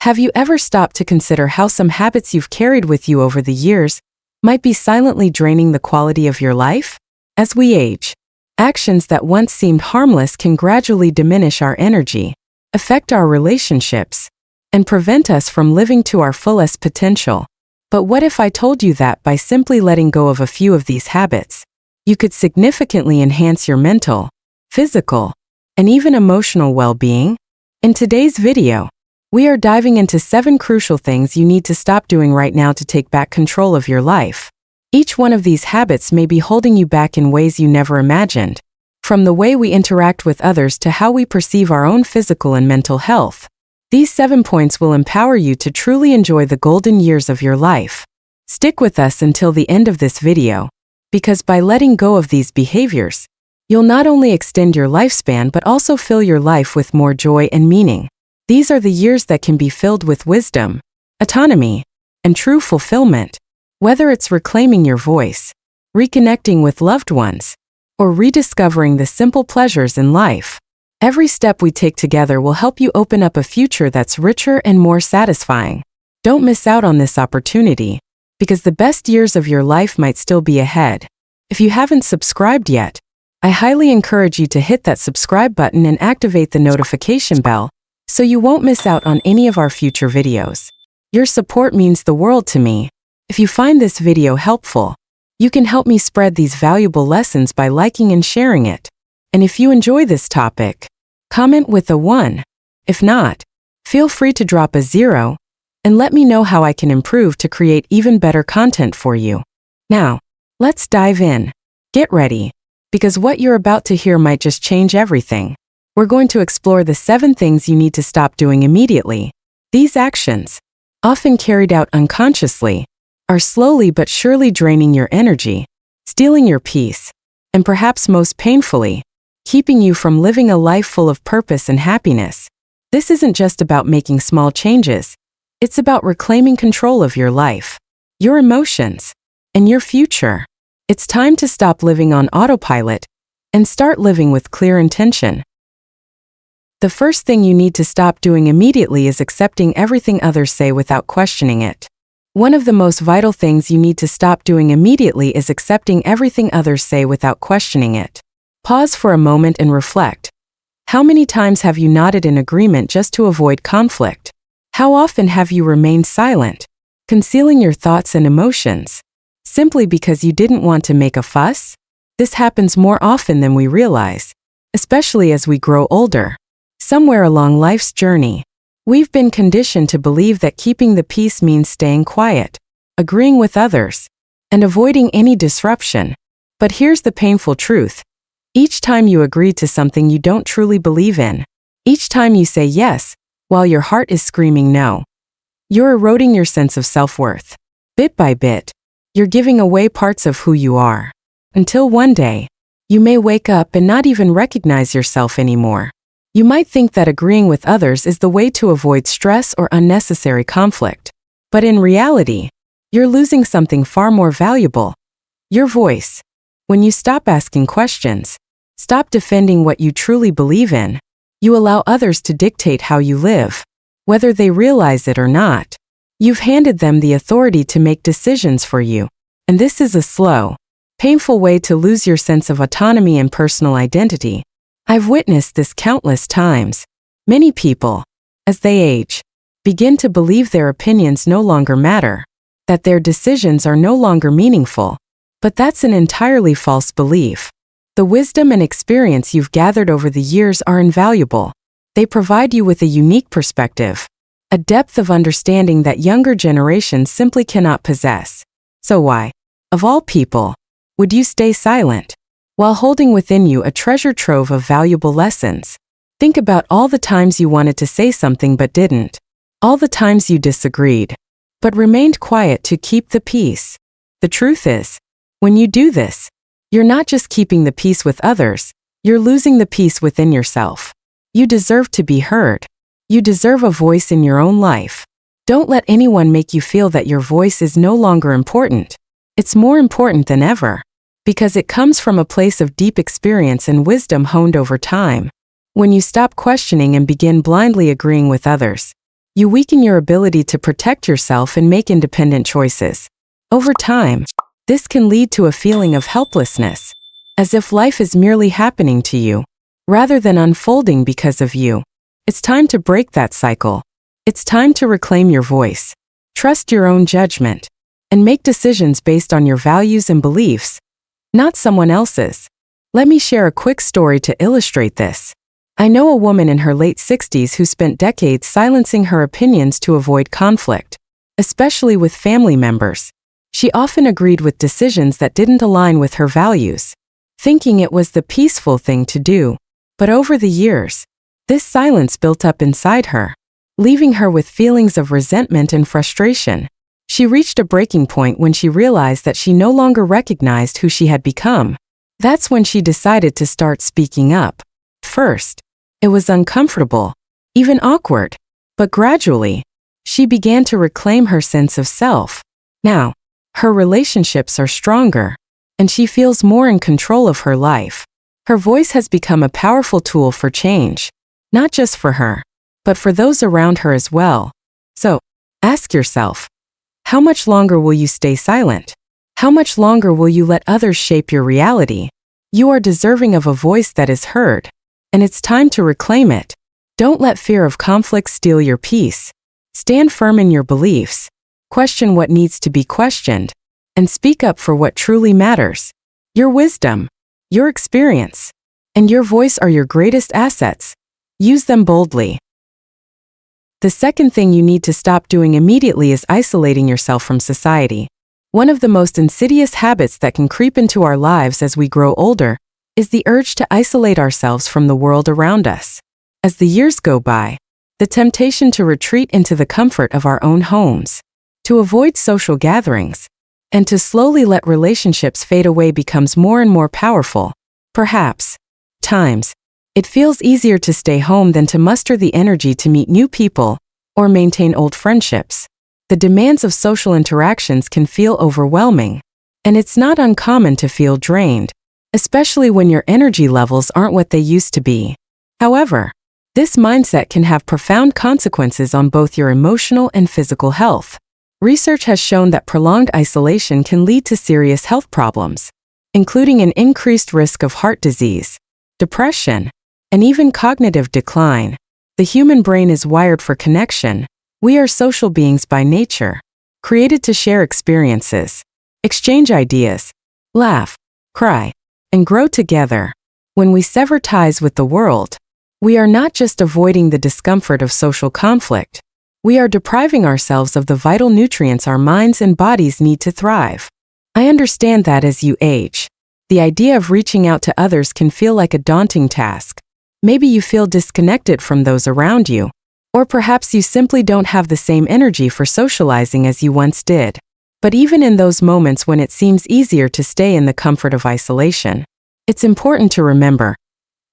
Have you ever stopped to consider how some habits you've carried with you over the years might be silently draining the quality of your life? As we age, actions that once seemed harmless can gradually diminish our energy, affect our relationships, and prevent us from living to our fullest potential. But what if I told you that by simply letting go of a few of these habits, you could significantly enhance your mental, physical, and even emotional well-being? In today's video, we are diving into 7 crucial things you need to stop doing right now to take back control of your life. Each one of these habits may be holding you back in ways you never imagined, from the way we interact with others to how we perceive our own physical and mental health. These 7 points will empower you to truly enjoy the golden years of your life. Stick with us until the end of this video, because by letting go of these behaviors, you'll not only extend your lifespan but also fill your life with more joy and meaning. These are the years that can be filled with wisdom, autonomy, and true fulfillment. Whether it's reclaiming your voice, reconnecting with loved ones, or rediscovering the simple pleasures in life, every step we take together will help you open up a future that's richer and more satisfying. Don't miss out on this opportunity, because the best years of your life might still be ahead. If you haven't subscribed yet, I highly encourage you to hit that subscribe button and activate the notification bell, so you won't miss out on any of our future videos. Your support means the world to me. If you find this video helpful, you can help me spread these valuable lessons by liking and sharing it. And if you enjoy this topic, comment with a 1. If not, feel free to drop a 0, and let me know how I can improve to create even better content for you. Now, let's dive in. Get ready, because what you're about to hear might just change everything. We're going to explore the 7 things you need to stop doing immediately. These actions, often carried out unconsciously, are slowly but surely draining your energy, stealing your peace, and perhaps most painfully, keeping you from living a life full of purpose and happiness. This isn't just about making small changes. It's about reclaiming control of your life, your emotions, and your future. It's time to stop living on autopilot and start living with clear intention. The first thing you need to stop doing immediately is accepting everything others say without questioning it. One of the most vital things you need to stop doing immediately is accepting everything others say without questioning it. Pause for a moment and reflect. How many times have you nodded in agreement just to avoid conflict? How often have you remained silent, concealing your thoughts and emotions, simply because you didn't want to make a fuss? This happens more often than we realize, especially as we grow older. Somewhere along life's journey, we've been conditioned to believe that keeping the peace means staying quiet, agreeing with others, and avoiding any disruption. But here's the painful truth. Each time you agree to something you don't truly believe in, each time you say yes, while your heart is screaming no, you're eroding your sense of self-worth. Bit by bit, you're giving away parts of who you are. Until one day, you may wake up and not even recognize yourself anymore. You might think that agreeing with others is the way to avoid stress or unnecessary conflict. But in reality, you're losing something far more valuable: your voice. When you stop asking questions, stop defending what you truly believe in, you allow others to dictate how you live. Whether they realize it or not, you've handed them the authority to make decisions for you. And this is a slow, painful way to lose your sense of autonomy and personal identity. I've witnessed this countless times. Many people, as they age, begin to believe their opinions no longer matter, that their decisions are no longer meaningful. But that's an entirely false belief. The wisdom and experience you've gathered over the years are invaluable. They provide you with a unique perspective, a depth of understanding that younger generations simply cannot possess. So why, of all people, would you stay silent, while holding within you a treasure trove of valuable lessons? Think about all the times you wanted to say something but didn't. All the times you disagreed, but remained quiet to keep the peace. The truth is, when you do this, you're not just keeping the peace with others, you're losing the peace within yourself. You deserve to be heard. You deserve a voice in your own life. Don't let anyone make you feel that your voice is no longer important. It's more important than ever, because it comes from a place of deep experience and wisdom honed over time. When you stop questioning and begin blindly agreeing with others, You weaken your ability to protect yourself and make independent choices. Over time, this can lead to a feeling of helplessness, as if life is merely happening to you, rather than unfolding because of you. It's time to break that cycle. It's time to reclaim your voice, trust your own judgment, and make decisions based on your values and beliefs, not someone else's. Let me share a quick story to illustrate this. I know a woman in her late 60s who spent decades silencing her opinions to avoid conflict, especially with family members. She often agreed with decisions that didn't align with her values, thinking it was the peaceful thing to do. But over the years, this silence built up inside her, leaving her with feelings of resentment and frustration. She reached a breaking point when she realized that she no longer recognized who she had become. That's when she decided to start speaking up. First, it was uncomfortable, even awkward, but gradually, she began to reclaim her sense of self. Now, her relationships are stronger, and she feels more in control of her life. Her voice has become a powerful tool for change, not just for her, but for those around her as well. So, ask yourself, how much longer will you stay silent? How much longer will you let others shape your reality? You are deserving of a voice that is heard, and it's time to reclaim it. Don't let fear of conflict steal your peace. Stand firm in your beliefs, question what needs to be questioned, and speak up for what truly matters. Your wisdom, your experience, and your voice are your greatest assets. Use them boldly. The second thing you need to stop doing immediately is isolating yourself from society. One of the most insidious habits that can creep into our lives as we grow older is the urge to isolate ourselves from the world around us. As the years go by, the temptation to retreat into the comfort of our own homes, to avoid social gatherings, and to slowly let relationships fade away becomes more and more powerful. Perhaps, times, it feels easier to stay home than to muster the energy to meet new people or maintain old friendships. The demands of social interactions can feel overwhelming, and it's not uncommon to feel drained, especially when your energy levels aren't what they used to be. However, this mindset can have profound consequences on both your emotional and physical health. Research has shown that prolonged isolation can lead to serious health problems, including an increased risk of heart disease, depression, and even cognitive decline. The human brain is wired for connection. We are social beings by nature, created to share experiences, exchange ideas, laugh, cry, and grow together. When we sever ties with the world, we are not just avoiding the discomfort of social conflict, we are depriving ourselves of the vital nutrients our minds and bodies need to thrive. I understand that as you age, the idea of reaching out to others can feel like a daunting task. Maybe you feel disconnected from those around you, or perhaps you simply don't have the same energy for socializing as you once did. But even in those moments when it seems easier to stay in the comfort of isolation, it's important to remember,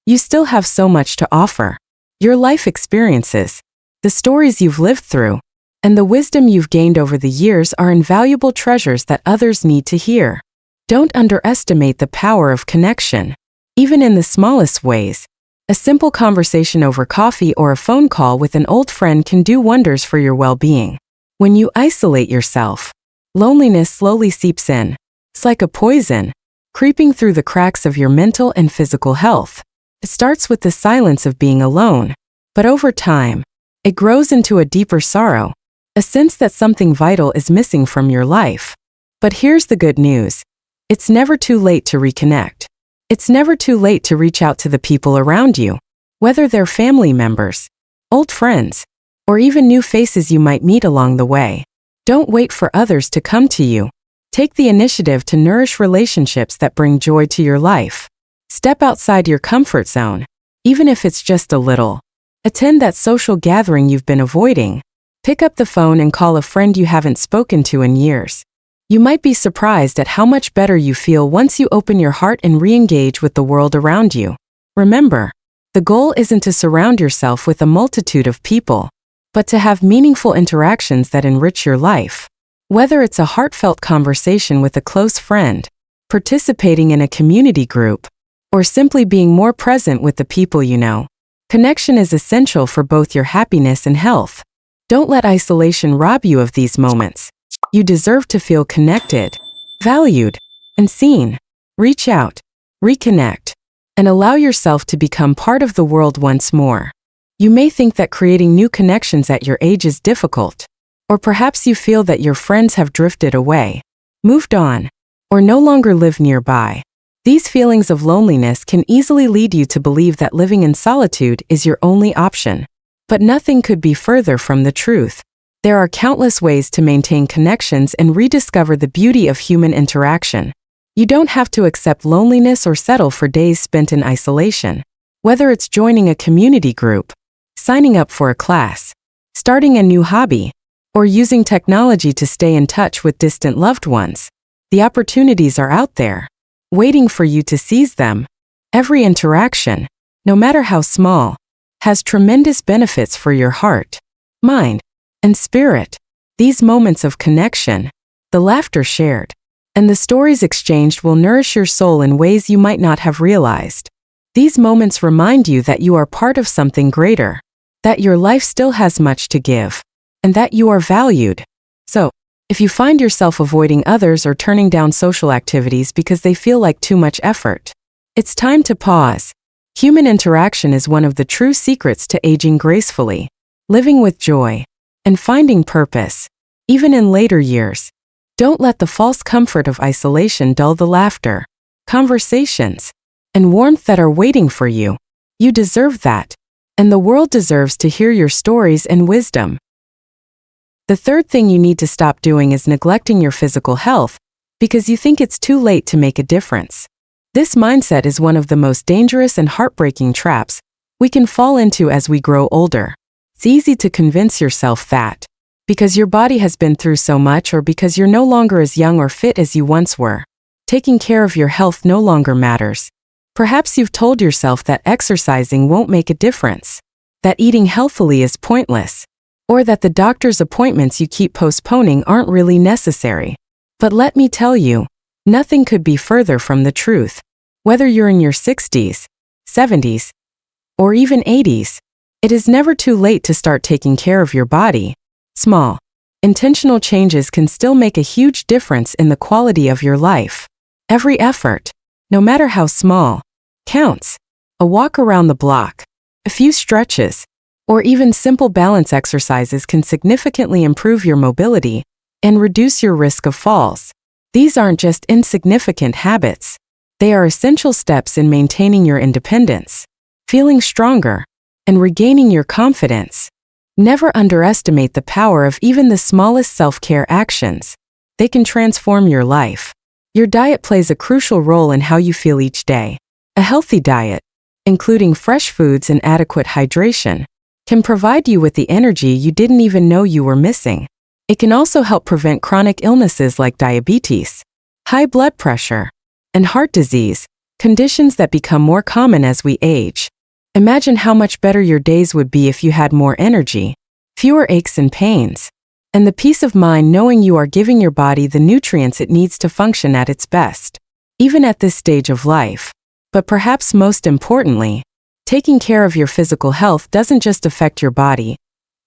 you still have so much to offer. Your life experiences, the stories you've lived through, and the wisdom you've gained over the years are invaluable treasures that others need to hear. Don't underestimate the power of connection. Even in the smallest ways, a simple conversation over coffee or a phone call with an old friend can do wonders for your well-being. When you isolate yourself, loneliness slowly seeps in. It's like a poison, creeping through the cracks of your mental and physical health. It starts with the silence of being alone, but over time, it grows into a deeper sorrow, a sense that something vital is missing from your life. But here's the good news. It's never too late to reconnect. It's never too late to reach out to the people around you, whether they're family members, old friends, or even new faces you might meet along the way. Don't wait for others to come to you. Take the initiative to nourish relationships that bring joy to your life. Step outside your comfort zone, even if it's just a little. Attend that social gathering you've been avoiding. Pick up the phone and call a friend you haven't spoken to in years. You might be surprised at how much better you feel once you open your heart and re-engage with the world around you. Remember, the goal isn't to surround yourself with a multitude of people, but to have meaningful interactions that enrich your life. Whether it's a heartfelt conversation with a close friend, participating in a community group, or simply being more present with the people you know, connection is essential for both your happiness and health. Don't let isolation rob you of these moments. You deserve to feel connected, valued, and seen. Reach out, reconnect, and allow yourself to become part of the world once more. You may think that creating new connections at your age is difficult, or perhaps you feel that your friends have drifted away, moved on, or no longer live nearby. These feelings of loneliness can easily lead you to believe that living in solitude is your only option. But nothing could be further from the truth. There are countless ways to maintain connections and rediscover the beauty of human interaction. You don't have to accept loneliness or settle for days spent in isolation. Whether it's joining a community group, signing up for a class, starting a new hobby, or using technology to stay in touch with distant loved ones, the opportunities are out there, waiting for you to seize them. Every interaction, no matter how small, has tremendous benefits for your heart, mind, and spirit. These moments of connection, the laughter shared, and the stories exchanged will nourish your soul in ways you might not have realized. These moments remind you that you are part of something greater, that your life still has much to give, and that you are valued. So, if you find yourself avoiding others or turning down social activities because they feel like too much effort, it's time to pause. Human interaction is one of the true secrets to aging gracefully, living with joy, and finding purpose, even in later years. Don't let the false comfort of isolation dull the laughter, conversations, and warmth that are waiting for you. You deserve that, and the world deserves to hear your stories and wisdom. The third thing you need to stop doing is neglecting your physical health because you think it's too late to make a difference. This mindset is one of the most dangerous and heartbreaking traps we can fall into as we grow older. It's easy to convince yourself that, because your body has been through so much or because you're no longer as young or fit as you once were, taking care of your health no longer matters. Perhaps you've told yourself that exercising won't make a difference, that eating healthily is pointless, or that the doctor's appointments you keep postponing aren't really necessary. But let me tell you, nothing could be further from the truth. Whether you're in your 60s, 70s, or even 80s, it is never too late to start taking care of your body. Small, intentional changes can still make a huge difference in the quality of your life. Every effort, no matter how small, counts. A walk around the block, a few stretches, or even simple balance exercises can significantly improve your mobility and reduce your risk of falls. These aren't just insignificant habits. They are essential steps in maintaining your independence, feeling stronger, and regaining your confidence. Never underestimate the power of even the smallest self-care actions. They can transform your life. Your diet plays a crucial role in how you feel each day. A healthy diet, including fresh foods and adequate hydration, can provide you with the energy you didn't even know you were missing. It can also help prevent chronic illnesses like diabetes, high blood pressure, and heart disease, conditions that become more common as we age. Imagine how much better your days would be if you had more energy, fewer aches and pains, and the peace of mind knowing you are giving your body the nutrients it needs to function at its best, even at this stage of life. But perhaps most importantly, taking care of your physical health doesn't just affect your body.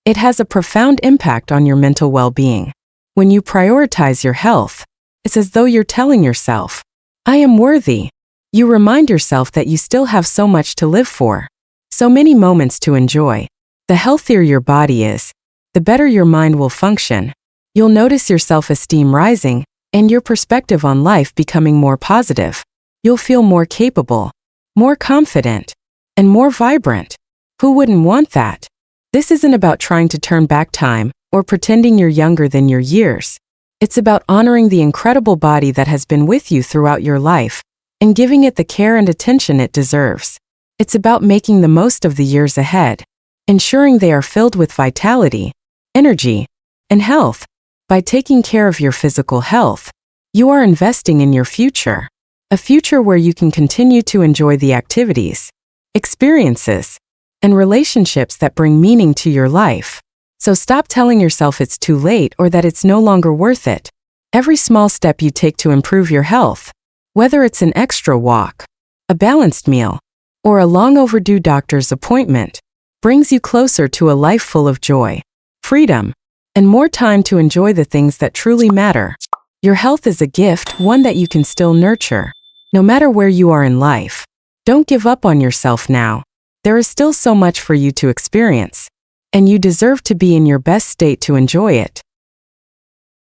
It has a profound impact on your mental well-being. When you prioritize your health, it's as though you're telling yourself, I am worthy. You remind yourself that you still have so much to live for, so many moments to enjoy. The healthier your body is, the better your mind will function. You'll notice your self-esteem rising and your perspective on life becoming more positive. You'll feel more capable, more confident, and more vibrant. Who wouldn't want that? This isn't about trying to turn back time or pretending you're younger than your years. It's about honoring the incredible body that has been with you throughout your life and giving it the care and attention it deserves. It's about making the most of the years ahead, ensuring they are filled with vitality, energy, and health. By taking care of your physical health, you are investing in your future, a future where you can continue to enjoy the activities, experiences, and relationships that bring meaning to your life. So stop telling yourself it's too late or that it's no longer worth it. Every small step you take to improve your health, whether it's an extra walk, a balanced meal, or a long overdue doctor's appointment, brings you closer to a life full of joy. freedom, and more time to enjoy the things that truly matter. Your health is a gift, one that you can still nurture, no matter where you are in life. Don't give up on yourself now. There is still so much for you to experience, and you deserve to be in your best state to enjoy it.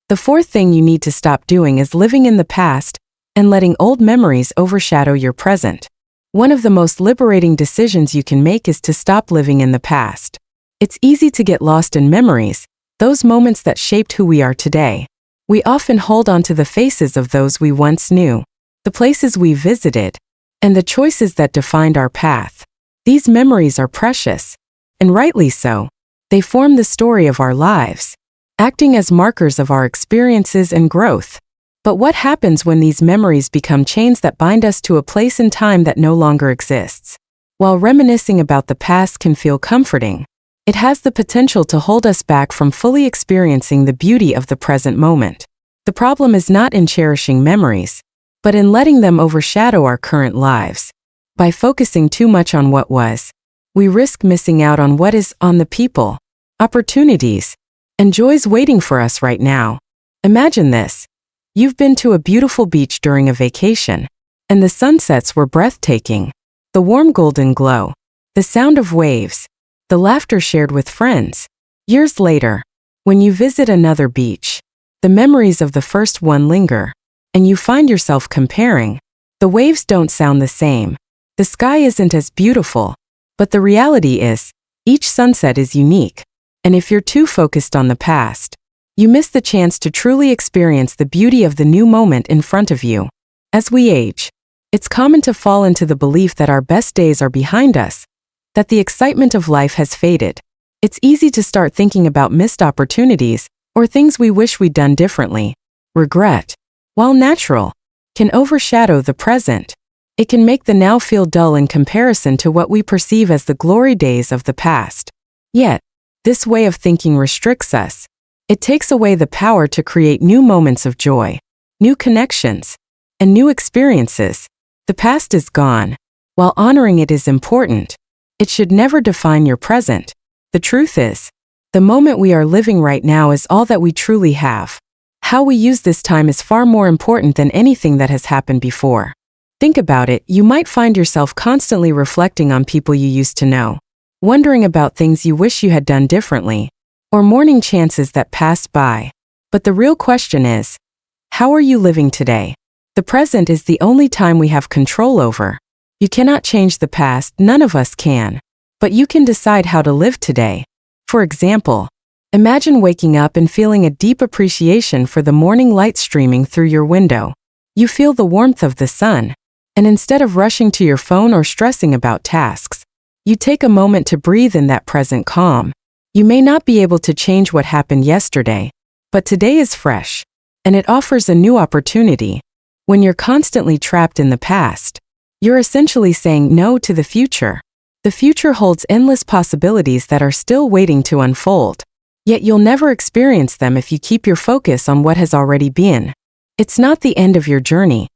The fourth thing you need to stop doing is living in the past and letting old memories overshadow your present. One of the most liberating decisions you can make is to stop living in the past. It's easy to get lost in memories, those moments that shaped who we are today. We often hold on to the faces of those we once knew, the places we visited, and the choices that defined our path. These memories are precious, and rightly so. They form the story of our lives, acting as markers of our experiences and growth. But what happens when these memories become chains that bind us to a place and time that no longer exists? While reminiscing about the past can feel comforting, it has the potential to hold us back from fully experiencing the beauty of the present moment. The problem is not in cherishing memories, but in letting them overshadow our current lives. By focusing too much on what was, we risk missing out on what is, on the people, opportunities, and joys waiting for us right now. Imagine this. You've been to a beautiful beach during a vacation, and the sunsets were breathtaking. The warm golden glow, the sound of waves, the laughter shared with friends. Years later, when you visit another beach, the memories of the first one linger, and you find yourself comparing. The waves don't sound the same. The sky isn't as beautiful, but the reality is, each sunset is unique. And if you're too focused on the past, you miss the chance to truly experience the beauty of the new moment in front of you. As we age, it's common to fall into the belief that our best days are behind us, that the excitement of life has faded. It's easy to start thinking about missed opportunities or things we wish we'd done differently. Regret, while natural, can overshadow the present. It can make the now feel dull in comparison to what we perceive as the glory days of the past. Yet, this way of thinking restricts us. It takes away the power to create new moments of joy, new connections, and new experiences. The past is gone. While honoring it is important, it should never define your present. The truth is, the moment we are living right now is all that we truly have. How we use this time is far more important than anything that has happened before. Think about it, you might find yourself constantly reflecting on people you used to know, wondering about things you wish you had done differently, or mourning chances that passed by. But the real question is, how are you living today? The present is the only time we have control over. You cannot change the past, none of us can. But you can decide how to live today. For example, imagine waking up and feeling a deep appreciation for the morning light streaming through your window. You feel the warmth of the sun, and instead of rushing to your phone or stressing about tasks, you take a moment to breathe in that present calm. You may not be able to change what happened yesterday, but today is fresh, and it offers a new opportunity. When you're constantly trapped in the past, you're essentially saying no to the future. The future holds endless possibilities that are still waiting to unfold, yet you'll never experience them if you keep your focus on what has already been. It's not the end of your journey.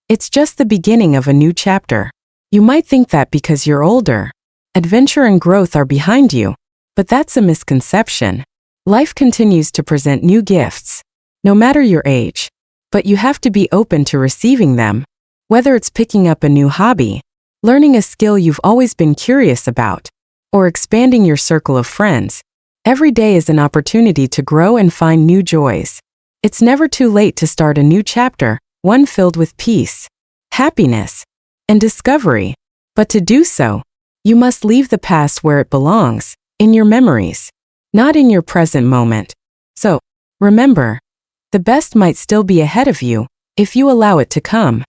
It's just the beginning of a new chapter. You might think that because you're older, adventure and growth are behind you, but that's a misconception. Life continues to present new gifts, no matter your age, but you have to be open to receiving them. Whether it's picking up a new hobby, learning a skill you've always been curious about, or expanding your circle of friends, every day is an opportunity to grow and find new joys. It's never too late to start a new chapter, one filled with peace, happiness, and discovery. But to do so, you must leave the past where it belongs, in your memories, not in your present moment. So, remember, the best might still be ahead of you, if you allow it to come.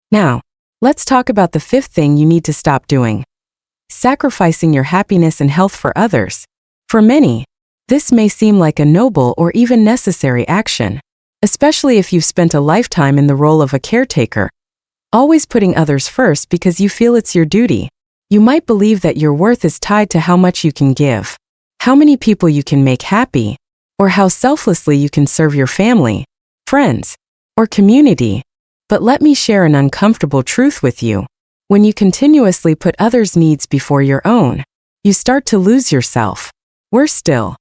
Now, let's talk about the fifth thing you need to stop doing: sacrificing your happiness and health for others. For many, this may seem like a noble or even necessary action, especially if you've spent a lifetime in the role of a caretaker, always putting others first because you feel it's your duty. You might believe that your worth is tied to how much you can give, how many people you can make happy, or how selflessly you can serve your family, friends, or community. But let me share an uncomfortable truth with you. When you continuously put others' needs before your own, you start to lose yourself. Worse still,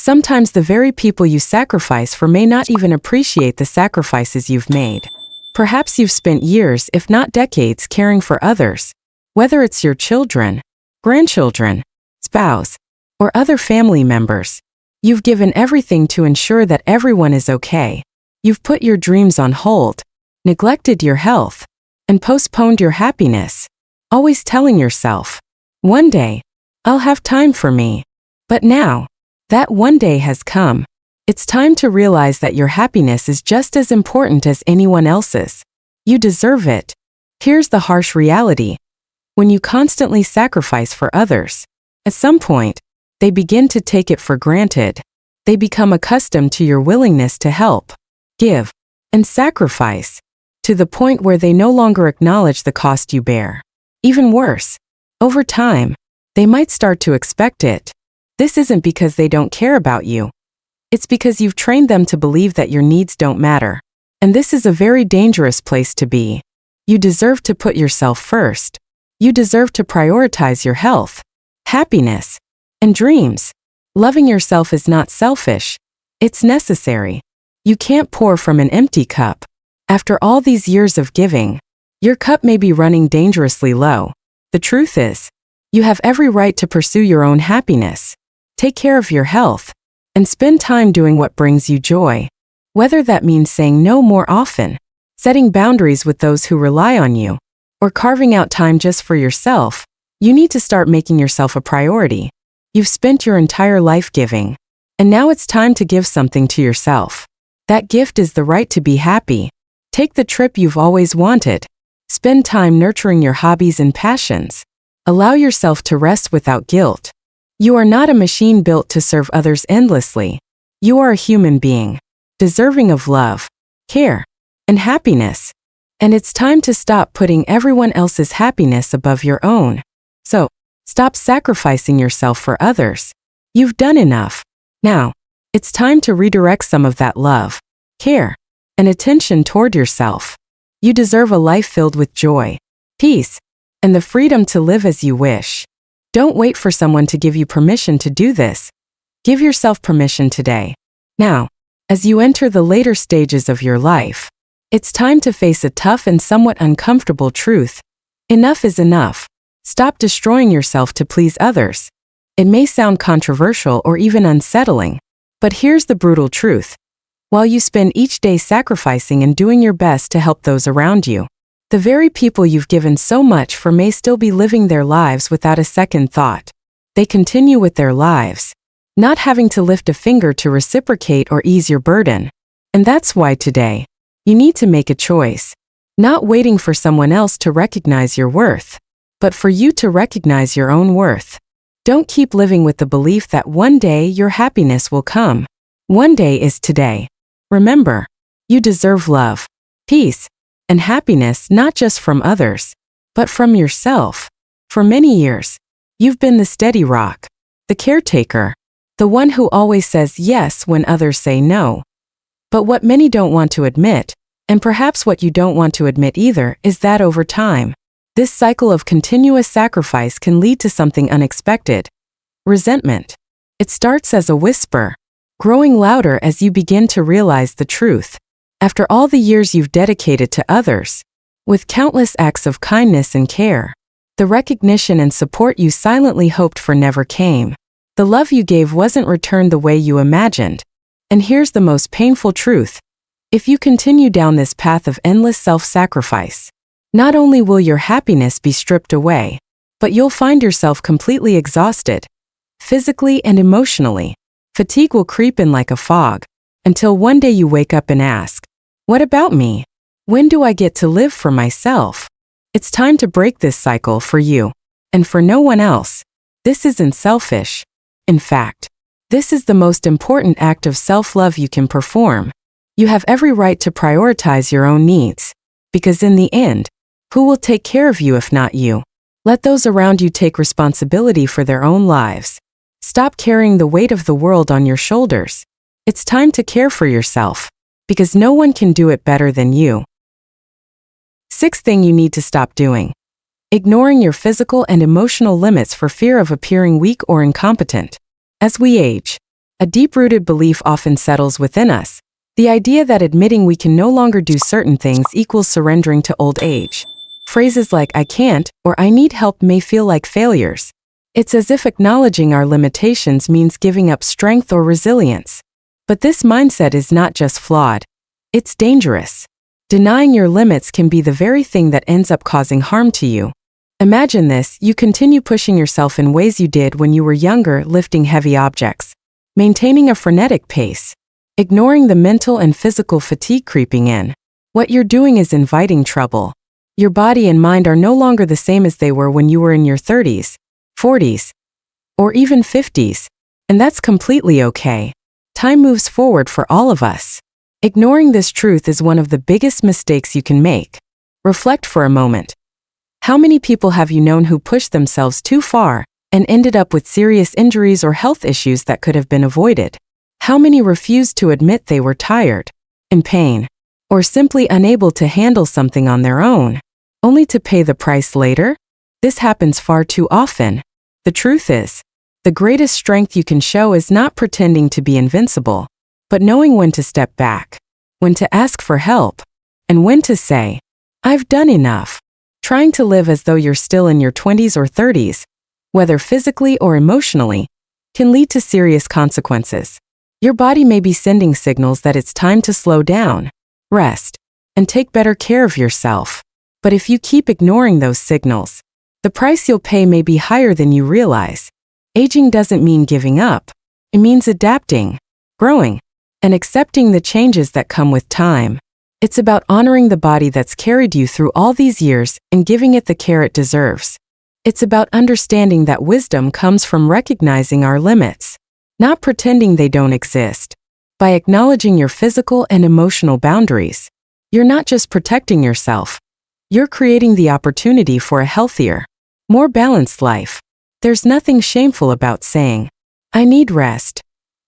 Sometimes the very people you sacrifice for may not even appreciate the sacrifices you've made. Perhaps you've spent years, if not decades, caring for others. Whether it's your children, grandchildren, spouse, or other family members, you've given everything to ensure that everyone is okay. You've put your dreams on hold, neglected your health, and postponed your happiness, always telling yourself, one day, I'll have time for me. But now, that one day has come. It's time to realize that your happiness is just as important as anyone else's. You deserve it. Here's the harsh reality. When you constantly sacrifice for others, at some point, they begin to take it for granted. They become accustomed to your willingness to help, give, and sacrifice, to the point where they no longer acknowledge the cost you bear. Even worse, over time, they might start to expect it. This isn't because they don't care about you. It's because you've trained them to believe that your needs don't matter. And this is a very dangerous place to be. You deserve to put yourself first. You deserve to prioritize your health, happiness, and dreams. Loving yourself is not selfish. It's necessary. You can't pour from an empty cup. After all these years of giving, your cup may be running dangerously low. The truth is, you have every right to pursue your own happiness. Take care of your health, and spend time doing what brings you joy. Whether that means saying no more often, setting boundaries with those who rely on you, or carving out time just for yourself, you need to start making yourself a priority. You've spent your entire life giving, and now it's time to give something to yourself. That gift is the right to be happy. Take the trip you've always wanted. Spend time nurturing your hobbies and passions. Allow yourself to rest without guilt. You are not a machine built to serve others endlessly. You are a human being, deserving of love, care, and happiness. And it's time to stop putting everyone else's happiness above your own. So, stop sacrificing yourself for others. You've done enough. Now, it's time to redirect some of that love, care, and attention toward yourself. You deserve a life filled with joy, peace, and the freedom to live as you wish. Don't wait for someone to give you permission to do this. Give yourself permission today. Now, as you enter the later stages of your life, it's time to face a tough and somewhat uncomfortable truth. Enough is enough. Stop destroying yourself to please others. It may sound controversial or even unsettling, but here's the brutal truth. While you spend each day sacrificing and doing your best to help those around you, the very people you've given so much for may still be living their lives without a second thought. They continue with their lives, not having to lift a finger to reciprocate or ease your burden. And that's why today, you need to make a choice. Not waiting for someone else to recognize your worth, but for you to recognize your own worth. Don't keep living with the belief that one day your happiness will come. One day is today. Remember, you deserve love, peace, and happiness not just from others, but from yourself. For many years, you've been the steady rock, the caretaker, the one who always says yes when others say no. But what many don't want to admit, and perhaps what you don't want to admit either, is that over time, this cycle of continuous sacrifice can lead to something unexpected. Resentment. It starts as a whisper, growing louder as you begin to realize the truth. After all the years you've dedicated to others, with countless acts of kindness and care, the recognition and support you silently hoped for never came. The love you gave wasn't returned the way you imagined. And here's the most painful truth. If you continue down this path of endless self-sacrifice, not only will your happiness be stripped away, but you'll find yourself completely exhausted, physically and emotionally. Fatigue will creep in like a fog, until one day you wake up and ask, what about me? When do I get to live for myself? It's time to break this cycle for you, and for no one else. This isn't selfish. In fact, this is the most important act of self-love you can perform. You have every right to prioritize your own needs, because in the end, who will take care of you if not you? Let those around you take responsibility for their own lives. Stop carrying the weight of the world on your shoulders. It's time to care for yourself, because no one can do it better than you. Sixth thing you need to stop doing: ignoring your physical and emotional limits for fear of appearing weak or incompetent. As we age, A deep-rooted belief often settles within us, the idea that admitting we can no longer do certain things equals surrendering to old age. Phrases like "I can't" or "I need help" may feel like failures. It's as if acknowledging our limitations means giving up strength or resilience. But this mindset is not just flawed, it's dangerous. Denying your limits can be the very thing that ends up causing harm to you. Imagine this: you continue pushing yourself in ways you did when you were younger, lifting heavy objects, maintaining a frenetic pace, ignoring the mental and physical fatigue creeping in. What you're doing is inviting trouble. Your body and mind are no longer the same as they were when you were in your 30s, 40s, or even 50s, and that's completely okay. Time moves forward for all of us. Ignoring this truth is one of the biggest mistakes you can make. Reflect for a moment. How many people have you known who pushed themselves too far and ended up with serious injuries or health issues that could have been avoided? How many refused to admit they were tired, in pain, or simply unable to handle something on their own, only to pay the price later? This happens far too often. The truth is, the greatest strength you can show is not pretending to be invincible, but knowing when to step back, when to ask for help, and when to say, "I've done enough." Trying to live as though you're still in your 20s or 30s, whether physically or emotionally, can lead to serious consequences. Your body may be sending signals that it's time to slow down, rest, and take better care of yourself. But if you keep ignoring those signals, the price you'll pay may be higher than you realize. Aging doesn't mean giving up. It means adapting, growing, and accepting the changes that come with time. It's about honoring the body that's carried you through all these years and giving it the care it deserves. It's about understanding that wisdom comes from recognizing our limits, not pretending they don't exist. By acknowledging your physical and emotional boundaries, you're not just protecting yourself, you're creating the opportunity for a healthier, more balanced life. There's nothing shameful about saying, "I need rest,"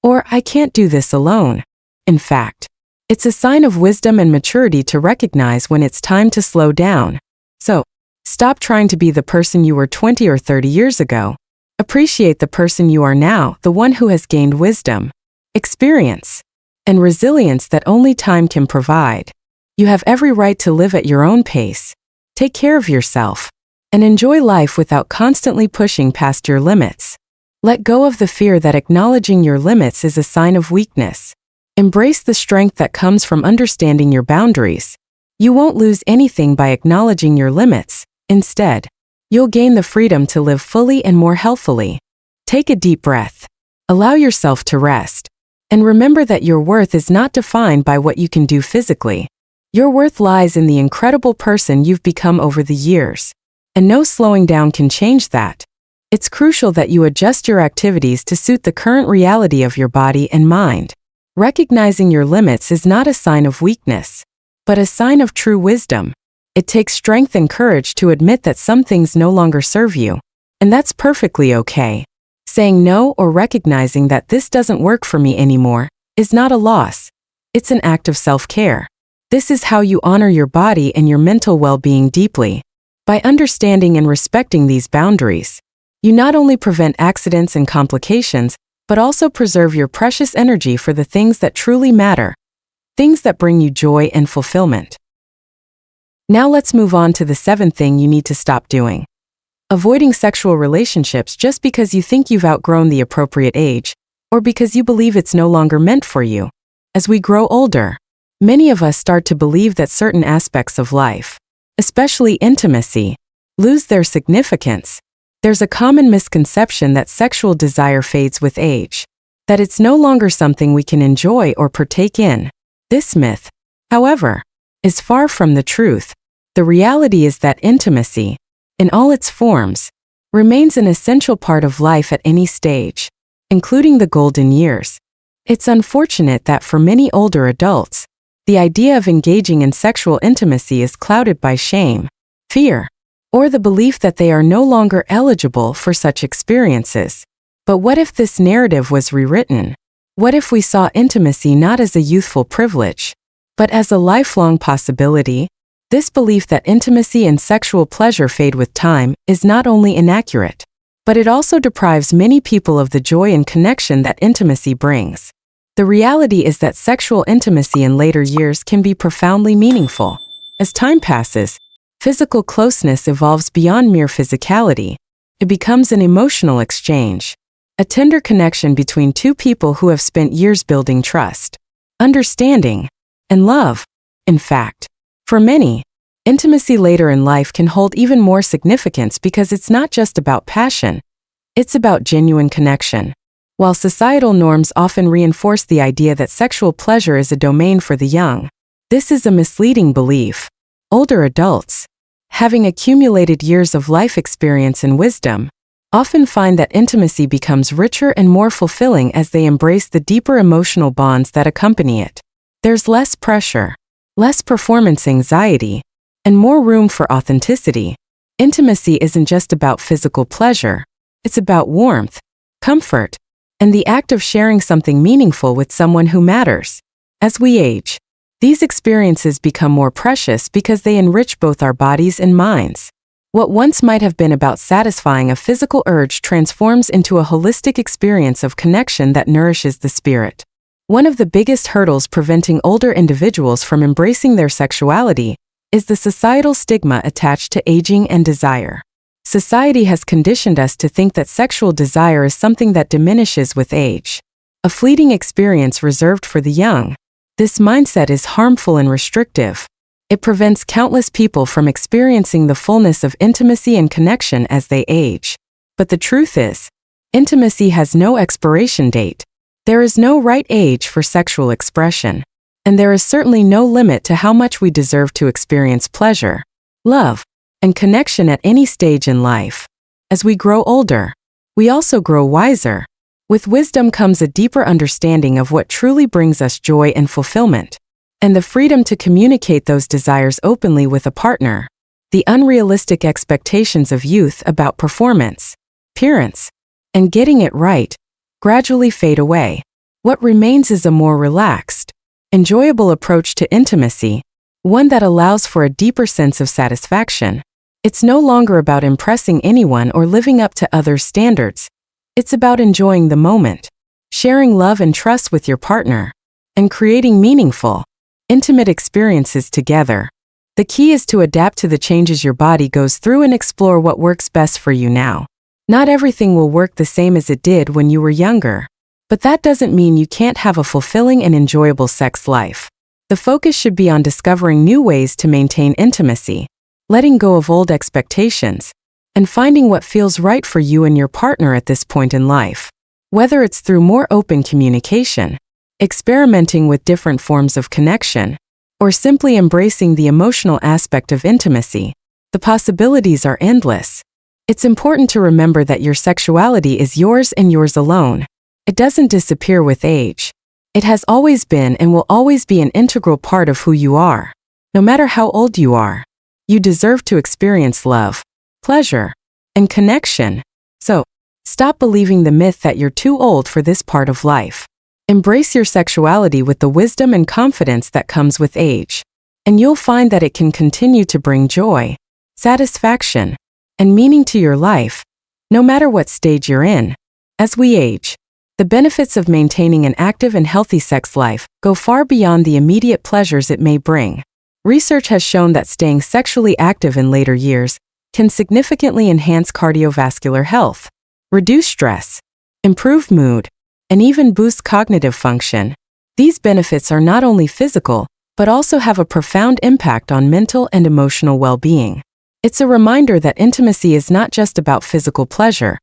or "I can't do this alone." In fact, it's a sign of wisdom and maturity to recognize when it's time to slow down. So, stop trying to be the person you were 20 or 30 years ago. Appreciate the person you are now, the one who has gained wisdom, experience, and resilience that only time can provide. You have every right to live at your own pace, take care of yourself, and enjoy life without constantly pushing past your limits. Let go of the fear that acknowledging your limits is a sign of weakness. Embrace the strength that comes from understanding your boundaries. You won't lose anything by acknowledging your limits. Instead, you'll gain the freedom to live fully and more healthily. Take a deep breath. Allow yourself to rest. And remember that your worth is not defined by what you can do physically. Your worth lies in the incredible person you've become over the years. And no slowing down can change that. It's crucial that you adjust your activities to suit the current reality of your body and mind. Recognizing your limits is not a sign of weakness, but a sign of true wisdom. It takes strength and courage to admit that some things no longer serve you, and that's perfectly okay. Saying no or recognizing that this doesn't work for me anymore is not a loss. It's an act of self-care. This is how you honor your body and your mental well-being deeply. By understanding and respecting these boundaries, you not only prevent accidents and complications, but also preserve your precious energy for the things that truly matter, things that bring you joy and fulfillment. Now let's move on to the 7th thing you need to stop doing. Avoiding sexual relationships just because you think you've outgrown the appropriate age, or because you believe it's no longer meant for you. As we grow older, many of us start to believe that certain aspects of life, especially intimacy, lose their significance. There's a common misconception that sexual desire fades with age, that it's no longer something we can enjoy or partake in. This myth, however, is far from the truth. The reality is that intimacy, in all its forms, remains an essential part of life at any stage, including the golden years. It's unfortunate that for many older adults, the idea of engaging in sexual intimacy is clouded by shame, fear, or the belief that they are no longer eligible for such experiences. But what if this narrative was rewritten? What if we saw intimacy not as a youthful privilege, but as a lifelong possibility? This belief that intimacy and sexual pleasure fade with time is not only inaccurate, but it also deprives many people of the joy and connection that intimacy brings. The reality is that sexual intimacy in later years can be profoundly meaningful. As time passes, physical closeness evolves beyond mere physicality. It becomes an emotional exchange, a tender connection between two people who have spent years building trust, understanding, and love. In fact, for many, intimacy later in life can hold even more significance because it's not just about passion, it's about genuine connection. While societal norms often reinforce the idea that sexual pleasure is a domain for the young, this is a misleading belief. Older adults, having accumulated years of life experience and wisdom, often find that intimacy becomes richer and more fulfilling as they embrace the deeper emotional bonds that accompany it. There's less pressure, less performance anxiety, and more room for authenticity. Intimacy isn't just about physical pleasure, it's about warmth, comfort, and the act of sharing something meaningful with someone who matters. As we age, these experiences become more precious because they enrich both our bodies and minds. What once might have been about satisfying a physical urge transforms into a holistic experience of connection that nourishes the spirit. One of the biggest hurdles preventing older individuals from embracing their sexuality is the societal stigma attached to aging and desire. Society has conditioned us to think that sexual desire is something that diminishes with age, a fleeting experience reserved for the young. This mindset is harmful and restrictive. It prevents countless people from experiencing the fullness of intimacy and connection as they age. But the truth is, intimacy has no expiration date. There is no right age for sexual expression, and there is certainly no limit to how much we deserve to experience pleasure, love, and connection at any stage in life. As we grow older, we also grow wiser. With wisdom comes a deeper understanding of what truly brings us joy and fulfillment, and the freedom to communicate those desires openly with a partner. The unrealistic expectations of youth about performance, appearance, and getting it right gradually fade away. What remains is a more relaxed, enjoyable approach to intimacy, one that allows for a deeper sense of satisfaction. It's no longer about impressing anyone or living up to others' standards. It's about enjoying the moment, sharing love and trust with your partner, and creating meaningful, intimate experiences together. The key is to adapt to the changes your body goes through and explore what works best for you now. Not everything will work the same as it did when you were younger, but that doesn't mean you can't have a fulfilling and enjoyable sex life. The focus should be on discovering new ways to maintain intimacy, letting go of old expectations, and finding what feels right for you and your partner at this point in life. Whether it's through more open communication, experimenting with different forms of connection, or simply embracing the emotional aspect of intimacy, the possibilities are endless. It's important to remember that your sexuality is yours and yours alone. It doesn't disappear with age. It has always been and will always be an integral part of who you are. No matter how old you are, you deserve to experience love, pleasure, and connection. So, stop believing the myth that you're too old for this part of life. Embrace your sexuality with the wisdom and confidence that comes with age, and you'll find that it can continue to bring joy, satisfaction, and meaning to your life, no matter what stage you're in. As we age, the benefits of maintaining an active and healthy sex life go far beyond the immediate pleasures it may bring. Research has shown that staying sexually active in later years can significantly enhance cardiovascular health, reduce stress, improve mood, and even boost cognitive function. These benefits are not only physical, but also have a profound impact on mental and emotional well-being. It's a reminder that intimacy is not just about physical pleasure.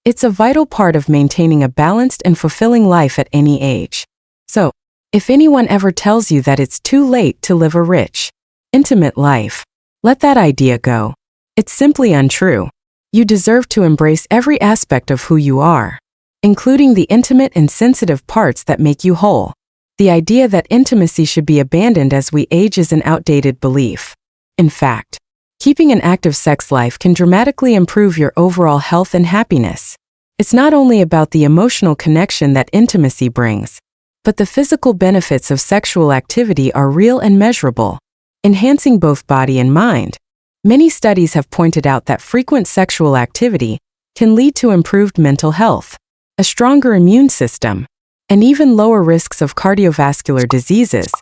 It's a vital part of maintaining a balanced and fulfilling life at any age. So, if anyone ever tells you that it's too late to live a rich, intimate life, let that idea go. It's simply untrue. You deserve to embrace every aspect of who you are, including the intimate and sensitive parts that make you whole. The idea that intimacy should be abandoned as we age is an outdated belief. In fact, keeping an active sex life can dramatically improve your overall health and happiness. It's not only about the emotional connection that intimacy brings, but the physical benefits of sexual activity are real and measurable, enhancing both body and mind. Many studies have pointed out that frequent sexual activity can lead to improved mental health, a stronger immune system, and even lower risks of cardiovascular diseases.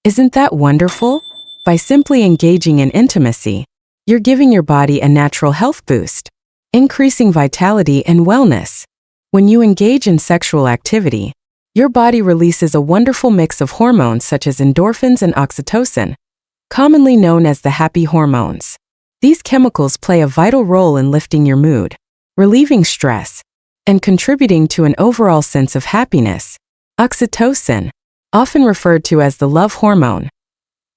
Isn't that wonderful? By simply engaging in intimacy, you're giving your body a natural health boost, increasing vitality and wellness. When you engage in sexual activity, your body releases a wonderful mix of hormones such as endorphins and oxytocin, commonly known as the happy hormones. These chemicals play a vital role in lifting your mood, relieving stress, and contributing to an overall sense of happiness. Oxytocin, often referred to as the love hormone,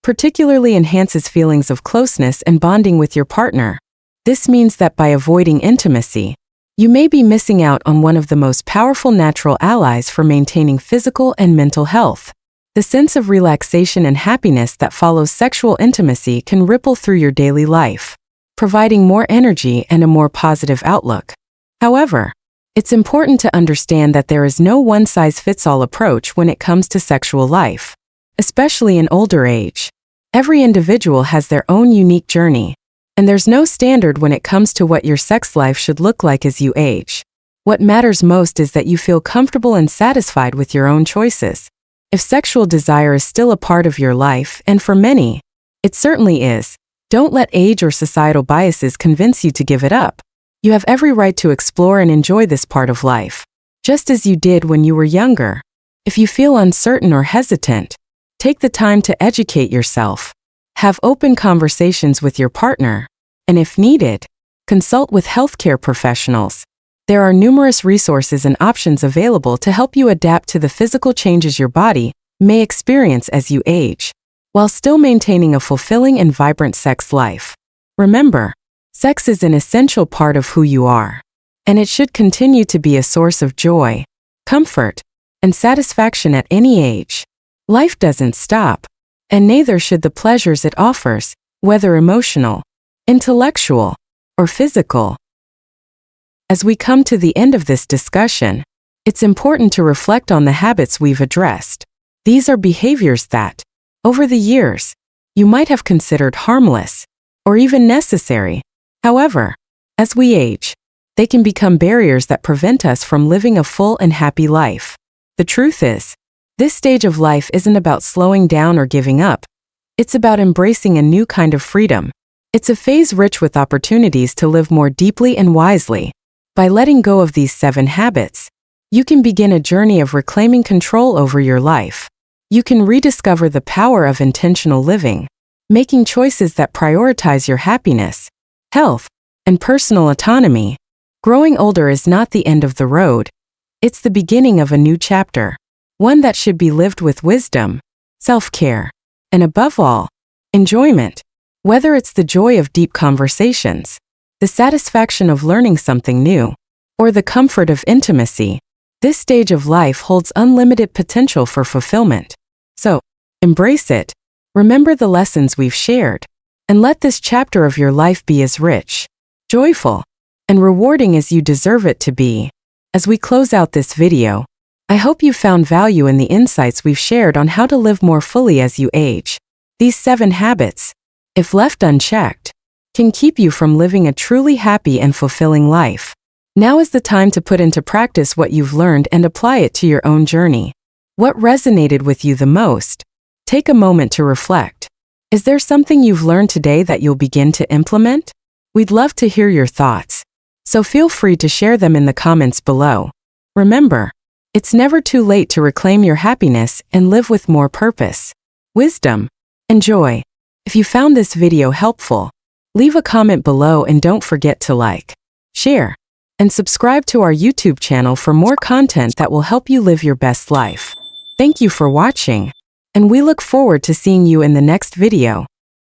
particularly enhances feelings of closeness and bonding with your partner. This means that by avoiding intimacy, you may be missing out on one of the most powerful natural allies for maintaining physical and mental health. The sense of relaxation and happiness that follows sexual intimacy can ripple through your daily life, providing more energy and a more positive outlook. However, it's important to understand that there is no one-size-fits-all approach when it comes to sexual life, especially in older age. Every individual has their own unique journey, and there's no standard when it comes to what your sex life should look like as you age. What matters most is that you feel comfortable and satisfied with your own choices. If sexual desire is still a part of your life, and for many, it certainly is, don't let age or societal biases convince you to give it up. You have every right to explore and enjoy this part of life, just as you did when you were younger. If you feel uncertain or hesitant, take the time to educate yourself. Have open conversations with your partner, and if needed, consult with healthcare professionals. There are numerous resources and options available to help you adapt to the physical changes your body may experience as you age, while still maintaining a fulfilling and vibrant sex life. Remember, sex is an essential part of who you are, and it should continue to be a source of joy, comfort, and satisfaction at any age. Life doesn't stop, and neither should the pleasures it offers, whether emotional, intellectual, or physical. As we come to the end of this discussion, it's important to reflect on the habits we've addressed. These are behaviors that, over the years, you might have considered harmless, or even necessary. However, as we age, they can become barriers that prevent us from living a full and happy life. The truth is, this stage of life isn't about slowing down or giving up. It's about embracing a new kind of freedom. It's a phase rich with opportunities to live more deeply and wisely. By letting go of these 7 habits, you can begin a journey of reclaiming control over your life. You can rediscover the power of intentional living, making choices that prioritize your happiness, health, and personal autonomy. Growing older is not the end of the road. It's the beginning of a new chapter, one that should be lived with wisdom, self-care, and above all, enjoyment. Whether it's the joy of deep conversations, the satisfaction of learning something new, or the comfort of intimacy, this stage of life holds unlimited potential for fulfillment. So, embrace it, remember the lessons we've shared, and let this chapter of your life be as rich, joyful, and rewarding as you deserve it to be. As we close out this video, I hope you found value in the insights we've shared on how to live more fully as you age. These 7 habits, if left unchecked, can keep you from living a truly happy and fulfilling life. Now is the time to put into practice what you've learned and apply it to your own journey. What resonated with you the most? Take a moment to reflect. Is there something you've learned today that you'll begin to implement? We'd love to hear your thoughts, so feel free to share them in the comments below. Remember, it's never too late to reclaim your happiness and live with more purpose, wisdom, and joy. If you found this video helpful, leave a comment below and don't forget to like, share, and subscribe to our YouTube channel for more content that will help you live your best life. Thank you for watching, and we look forward to seeing you in the next video.